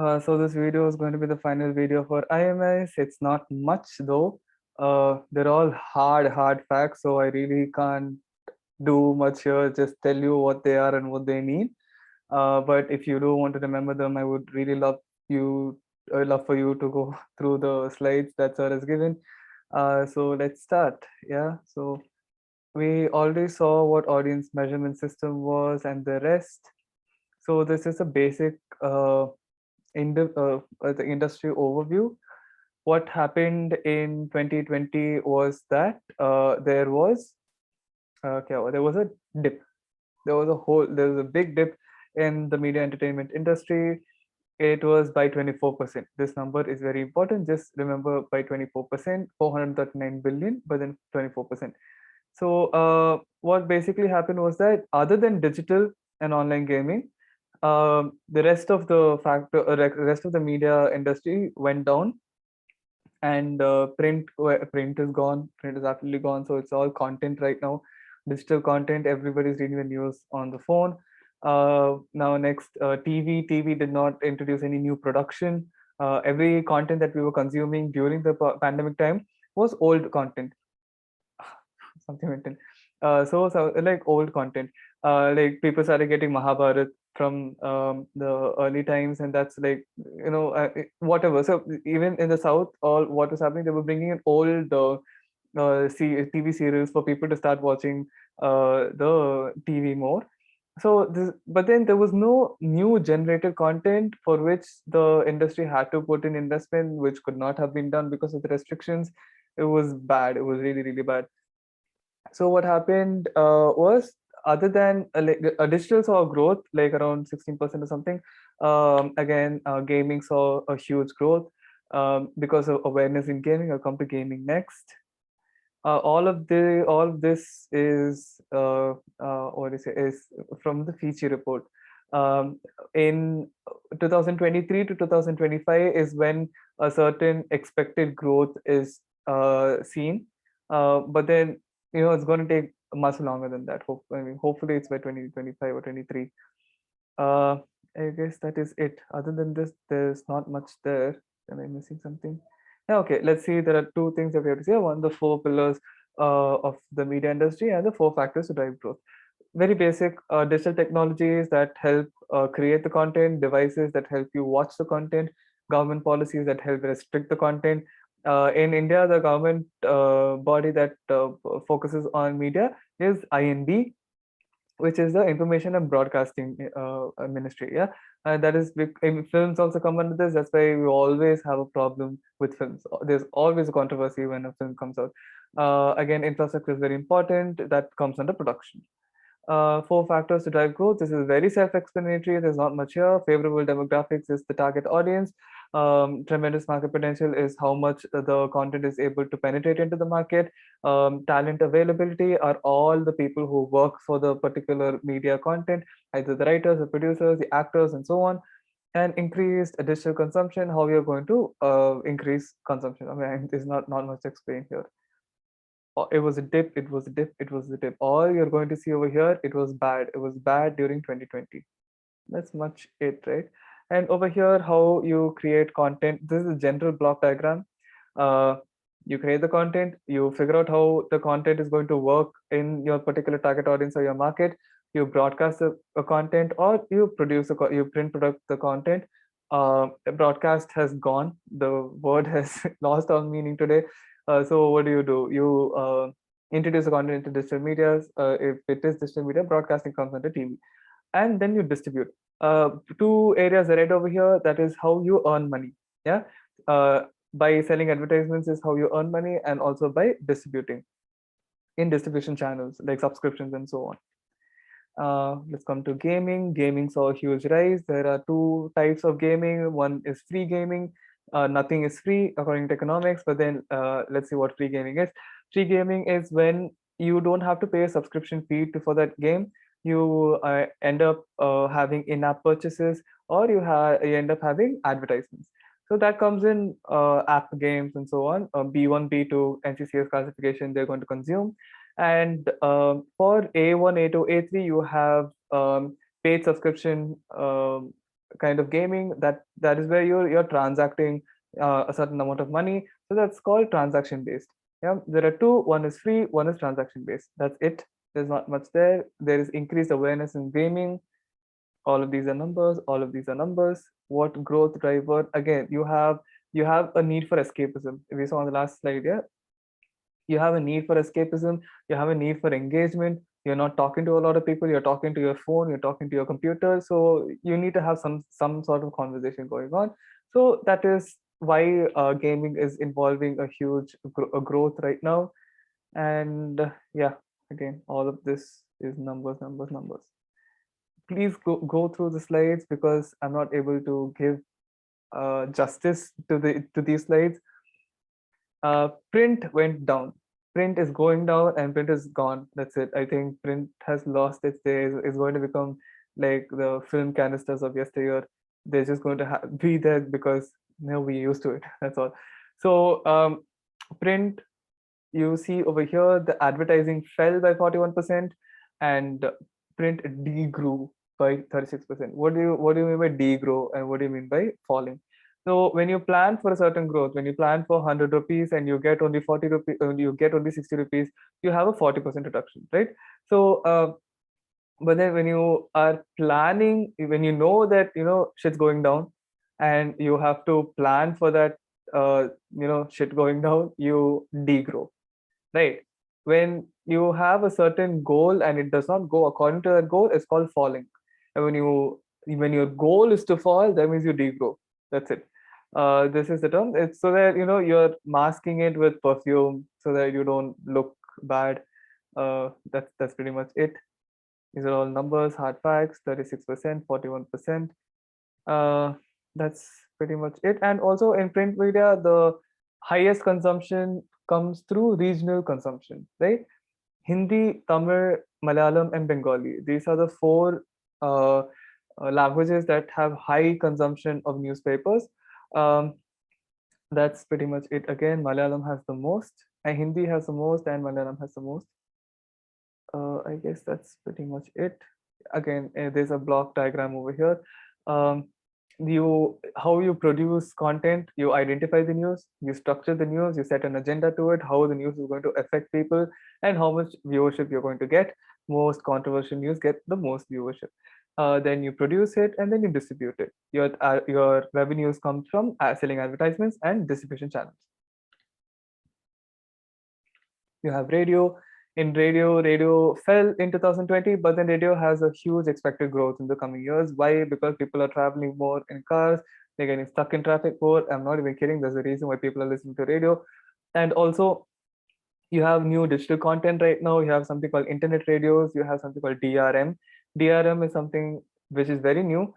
So this video is going to be the final video for IMS. It's not much though. They're all hard facts, so I really can't do much here. Just tell you what they are and what they mean. But if you do want to remember them, I would really you, love for you to go through the slides that sir has given. So let's start. Yeah. So we already saw what audience measurement system was and the rest. So this is a basic the industry overview. What happened in 2020 was that there was a dip. There was a big dip in the media entertainment industry. It was by 24%. This number is very important. Just remember, by 24%, 439 billion, but then 24%. So what basically happened was that other than digital and online gaming, the rest of the media industry went down, and print is gone. Print is absolutely gone. So it's all content right now, digital content. Everybody's reading the news on the phone. Now next, TV did not introduce any new production. Every content that we were consuming during the pandemic time was old content. Something mental. So like old content. Like people started getting Mahabharat from the early times, and that's like, whatever. So even in the south, all what was happening, they were bringing in old TV serials for people to start watching the TV more. But then there was no new generated content for which the industry had to put in investment, which could not have been done because of the restrictions. It was bad. It was really, really bad. So what happened was, other than digital saw growth like around 16% or something. Again, gaming saw a huge growth because of awareness in gaming. I'll come to gaming next. All of this is what do you say, is from the feature report. In 2023 to 2025 is when a certain expected growth is seen, but then it's going to take much longer than that. Hopefully it's by 2025 or 23. I guess that is it. Other than this, there's not much there. Am I missing something? Yeah, okay, let's see. There are two things that we have to say. One, the four pillars of the media industry, and the four factors to drive growth. Very basic. Digital technologies that help create the content, devices that help you watch the content, government policies that help restrict the content. In India, the government body that focuses on media is INB, which is the Information and Broadcasting Ministry. Yeah, and that is films also come under this. That's why we always have a problem with films. There's always a controversy when a film comes out. Again, infrastructure is very important. That comes under production. Four factors to drive growth. This is very self-explanatory. There's not much here. Favorable demographics is the target audience. Tremendous market potential is how much the content is able to penetrate into the market. Talent availability are all the people who work for the particular media content, either the writers, the producers, the actors, and so on. And increased digital consumption, how we are going to increase consumption. I mean, there's not much to explain here. It was a dip, it was a dip, it was a dip. All you're going to see over here, it was bad. It was bad during 2020. That's much it, right? And over here, how you create content. This is a general block diagram. Uh, you create the content, you figure out how the content is going to work in your particular target audience or your market. You broadcast a content, or you you print product the content. Broadcast has gone. The word has lost all meaning today. So what do? You introduce the content into digital media. If it is digital media, broadcasting comes under TV, and then you distribute. Two areas right over here. That is how you earn money. Yeah, by selling advertisements is how you earn money, and also by distributing in distribution channels like subscriptions and so on. Let's come to gaming. Gaming saw a huge rise. There are two types of gaming. One is free gaming. Nothing is free according to economics, but then let's see what free gaming is. Free gaming is when you don't have to pay a subscription fee for that game. You end up having in-app purchases, or you end up having advertisements. So that comes in app games and so on. B1, B2, NCCS classification, they're going to consume. And for A1, A2, A3, you have paid subscription kind of gaming, that is where you're transacting a certain amount of money. So that's called transaction based. Yeah, there are two. One is free, one is transaction based. That's it. There's not much there. There is increased awareness in gaming. All of these are numbers. All of these are numbers. What growth driver? Again, you have a need for escapism. We saw on the last slide. Yeah, you have a need for escapism, you have a need for engagement. You're not talking to a lot of people, you're talking to your phone, you're talking to your computer, so you need to have some sort of conversation going on. So that is why gaming is involving a huge growth right now. And yeah, again, all of this is numbers, numbers, numbers. Please go through the slides because I'm not able to give justice to these slides. Print went down. Print is going down and print is gone. That's it. I think print has lost its days. It's going to become like the film canisters of yesteryear. They're just going to be there because we used to it. That's all. So print, you see over here, the advertising fell by 41% and print degrew by 36%. What do you mean by degrow and what do you mean by falling? So when you plan for a certain growth, when you plan for 100 rupees and you get only 40 rupees, you get only 60 rupees, you have a 40% reduction, right? So but then when you are planning, when you know that shit's going down and you have to plan for that shit going down, you degrow, right? When you have a certain goal and it does not go according to that goal, it's called falling. And when your goal is to fall, that means you degrow. That's it. This is the term. It's so that you're masking it with perfume so that you don't look bad. That's pretty much it. These are all numbers, hard facts: 36%, 41%. uh, that's pretty much it. And also in print media, the highest consumption comes through regional consumption, right? Hindi, Tamil, Malayalam, and Bengali. These are the four languages that have high consumption of newspapers. Um, that's pretty much it. Again, Malayalam has the most, and Hindi has the most, and Malayalam has the most. I guess that's pretty much it. Again, there's a block diagram over here. Um, how you produce content, you identify the news, you structure the news, you set an agenda to it, how the news is going to affect people, and how much viewership you're going to get. Most controversial news get the most viewership. Then you produce it and then you distribute it. Your revenues come from selling advertisements and distribution channels. You have radio. In radio fell in 2020, but then radio has a huge expected growth in the coming years. Why? Because people are traveling more in cars, they're getting stuck in traffic more. I'm not even kidding. There's a reason why people are listening to radio. And also, you have new digital content right now. You have something called internet radios. You have something called DRM. DRM is something which is very new.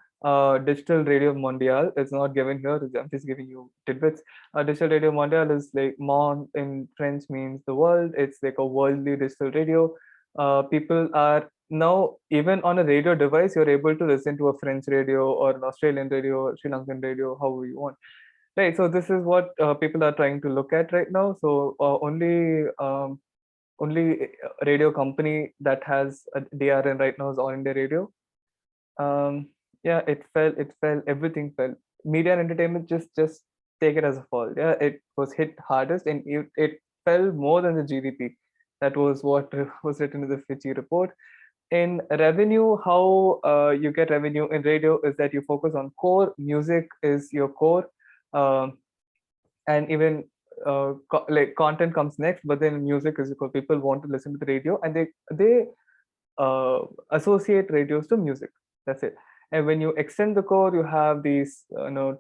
Digital Radio Mondial. It's not given here. I'm just giving you tidbits. Digital Radio Mondial is like monde in French means the world. It's like a worldly digital radio. People are now, even on a radio device, you're able to listen to a French radio or an Australian radio or Sri Lankan radio, however you want. Right. So this is what people are trying to look at right now. So only radio company that has a DRN right now is All India Radio. Yeah, it fell, everything fell. Media and entertainment, just take it as a fall. Yeah, it was hit hardest and it fell more than the GDP. That was what was written in the Fitchy report. In revenue, how you get revenue in radio is that you focus on core. Music is your core. um, and even like content comes next, but then music is because people want to listen to the radio and they uh, associate radios to music. That's it. And when you extend the core, you have these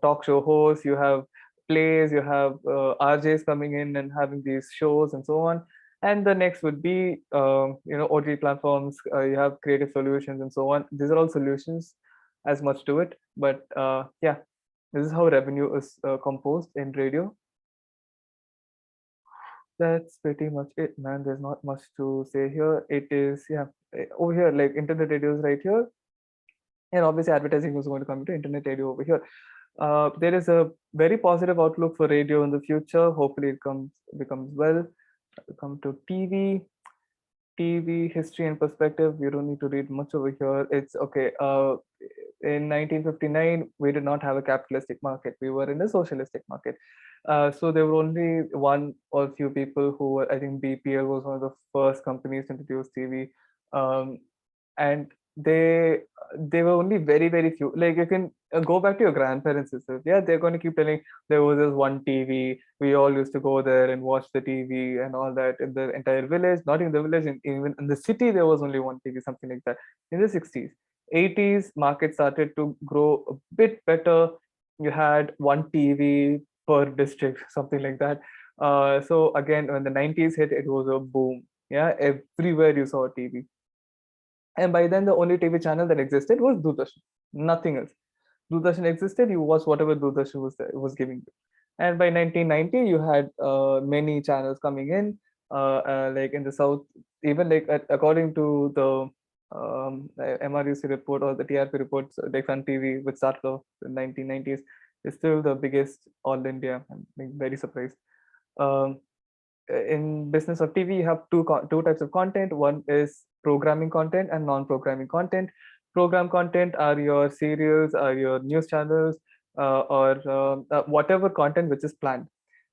talk show hosts, you have plays, you have RJs coming in and having these shows and so on. And the next would be OTT platforms. You have creative solutions and so on. These are all solutions, as much to it. But yeah, this is how revenue is composed in radio. That's pretty much it, man. There's not much to say here. It is, yeah, over here, like internet radio is right here. And obviously, advertising is going to come to internet radio over here. There is a very positive outlook for radio in the future. Hopefully, it becomes well. Come to TV. TV history and perspective, you don't need to read much over here. It's okay. In 1959, we did not have a capitalistic market. We were in a socialistic market. So there were only one or few people who were, I think BPL was one of the first companies to introduce TV. Um, and they were only very few. Like you can go back to your grandparents and stuff. Yeah, they're going to keep telling there was this one TV. We all used to go there and watch the TV and all that in the entire village. Not in the village, even in the city, there was only one TV, something like that. In the 60s, 80s, market started to grow a bit better. You had one TV per district, something like that. So again, when the 90s hit, it was a boom. Yeah, everywhere you saw a TV. And by then, the only TV channel that existed was Doordarshan, nothing else. Doordarshan existed, you watched whatever Doordarshan was giving you. And by 1990, you had many channels coming in, like in the south, even like according to the MRUC report or the TRP reports, like Sun TV, which started off in 1990s, is still the biggest all India. I'm like, very surprised. Um, in business of TV, you have two types of content. One is programming content and non-programming content. Program content are your serials, are your news channels, or whatever content which is planned.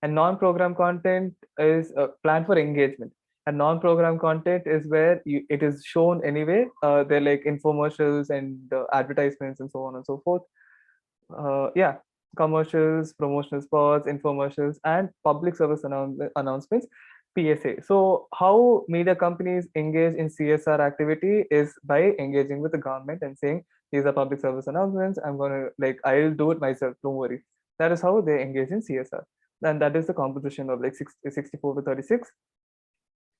And non-program content is planned for engagement. And non-program content is where it is shown anyway. They're like infomercials and advertisements and so on and so forth. Yeah, commercials, promotional spots, infomercials, and public service announcements, PSA. So how media companies engage in CSR activity is by engaging with the government and saying, these are public service announcements. I'm gonna like I'll do it myself. Don't worry. That is how they engage in CSR. And that is the composition of like 64 to 36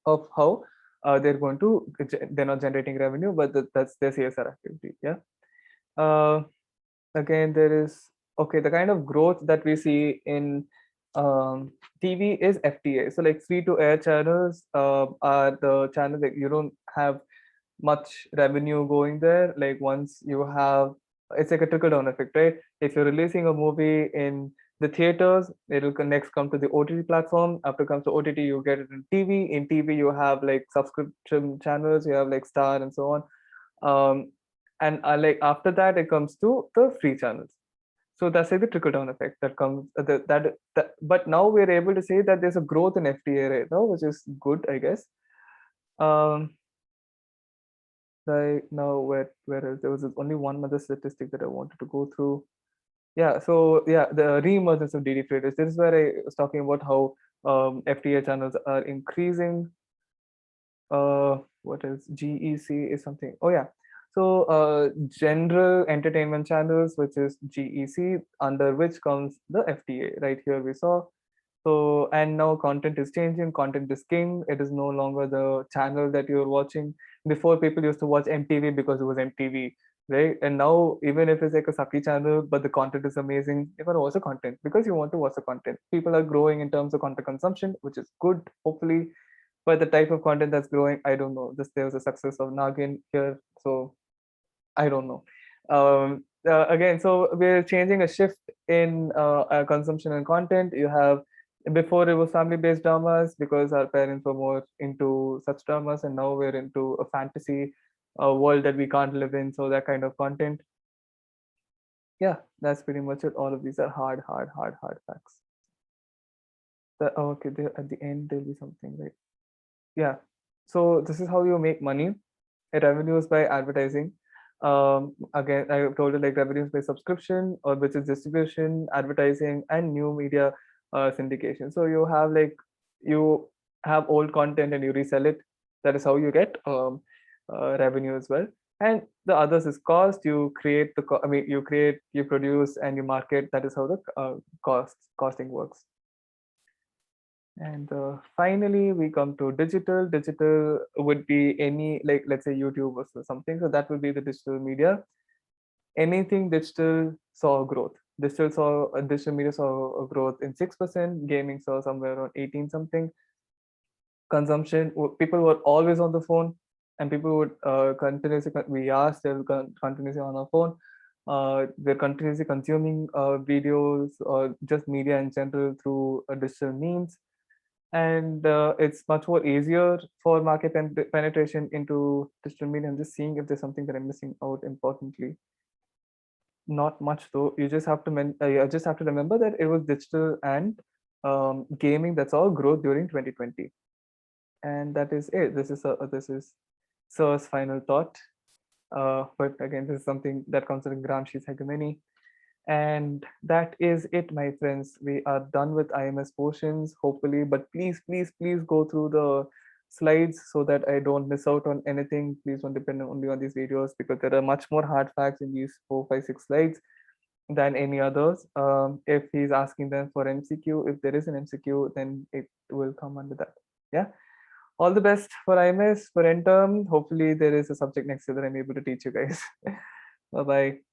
of how they're going to, they're not generating revenue, but that's their CSR activity. Yeah. Uh, Again, there is, okay, the kind of growth that we see in TV is FTA. So like free to air channels are the channels that you don't have much revenue going there. Like once you have, it's like a trickle down effect, right? If you're releasing a movie in the theaters, it'll next come to the OTT platform. After comes to OTT, you get it in TV. In TV, you have like subscription channels, you have like Star and so on. And like after that, it comes to the free channels. So that's like the trickle down effect that comes. But now we're able to say that there's a growth in FTA right now, which is good, I guess. Right now, where else? There was only one other statistic that I wanted to go through. Yeah, so yeah, the re-emergence of DD traders. This is where I was talking about how FTA channels are increasing. What else? GEC is something. Oh yeah. So general entertainment channels, which is GEC, under which comes the FTA. Right here we saw. So and now content is changing. Content is king. It is no longer the channel that you're watching. Before, people used to watch MTV because it was MTV, right? And now, even if it's like a sucky channel, but the content is amazing, you're gonna watch the content because you want to watch the content. People are growing in terms of content consumption, which is good, hopefully. But the type of content that's growing, I don't know. This There was a success of Nagin here, so I don't know. Again, so we're changing a shift in consumption and content. You have, before it was family-based dramas because our parents were more into such dramas, and now we're into a fantasy world that we can't live in. So that kind of content. Yeah, that's pretty much it. All of these are hard facts. Okay, there at the end there'll be something, right? Yeah. So this is how you make money. Revenues by advertising. Again, I told you like revenues by subscription, or which is distribution, advertising, and new media syndication. So you have old content and you resell it. That is how you get revenue as well. And the others is cost. You create I mean, you create, you produce, and you market. That is how the costing works. And finally, we come to digital. Digital would be any, like, let's say YouTube or something. So that would be the digital media. Anything digital saw growth. Digital media saw a growth in 6%. Gaming saw somewhere around 18 something. Consumption, people were always on the phone, and people would continuously. We are still continuously on our phone. We're continuously consuming videos or just media in general through digital means. and it's much more easier for market penetration into digital media. I'm just seeing if there's something that I'm missing out importantly. Not much though. You just have to you just have to remember that it was digital and gaming that's all growth during 2020, and that is it. This is Sir's final thought. But again, this is something that comes in Gramsci's hegemony. And that is it, my friends. We are done with IMS portions, hopefully. But please, please, please go through the slides so that I don't miss out on anything. Please don't depend only on these videos, because there are much more hard facts in these 4, 5, 6 slides than any others. If he's asking them for MCQ, if there is an MCQ, then it will come under that. Yeah. All the best for IMS, for end term. Hopefully there is a subject next year that I'm able to teach you guys. Bye bye.